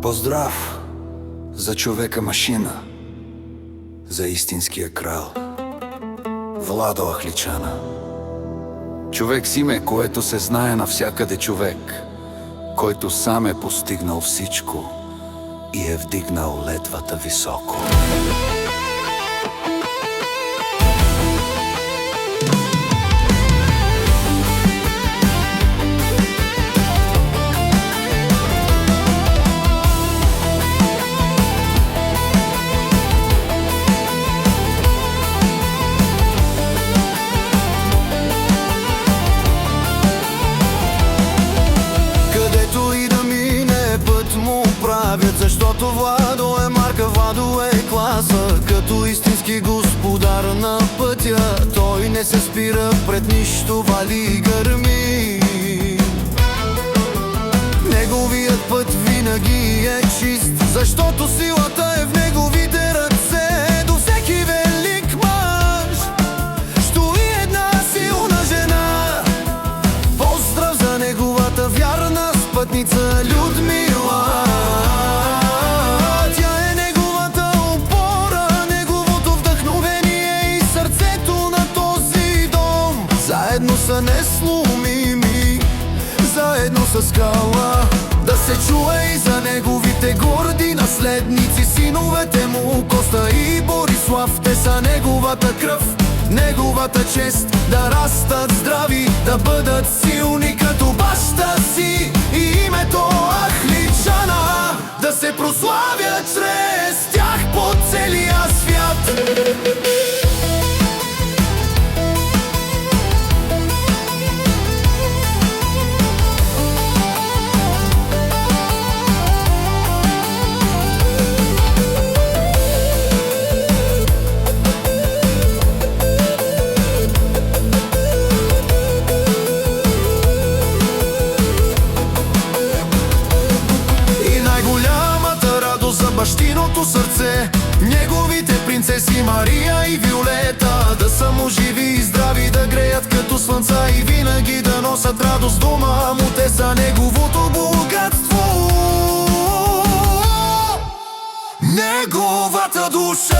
Поздрав за човека машина, за истинския крал Владо Ахличана. Човек с име, което се знае навсякъде, човек, който сам е постигнал всичко и е вдигнал летвата високо. Защото Владо е марка, Владо е класа. Като истински господар на пътя, той не се спира пред нищо, вали и гърми. Неговият път винаги е чист, защото силата е в неговите ръце. До всеки велик мъж стои една силна жена. Поздрав за неговата вярна спътница Людмила. Заедно са несломими, заедно са скала. Да се чуе и за неговите горди наследници, синовете му Коста и Борислав. Те са неговата кръв, неговата чест. Да растат здрави, да бъдат силни като баща си. И името Ахличана да се прославя чрез тях по целия свят. Бащиното сърце, неговите принцеси Мария и Виолета, да са му живи и здрави, да греят като слънца и винаги да носят радост дома му. Те са неговото богатство, неговата душа.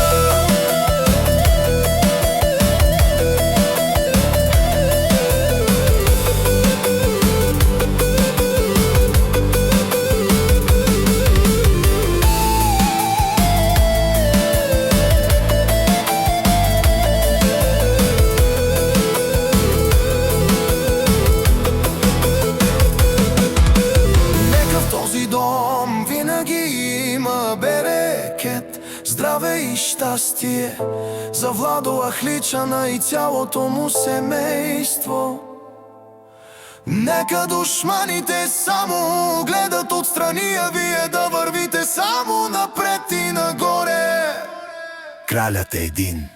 Има берекет, здраве и щастие за Владо Ахличана и цялото му семейство. Нека душманите само гледат отстрани, а вие да вървите само напред и нагоре. Кралят е един.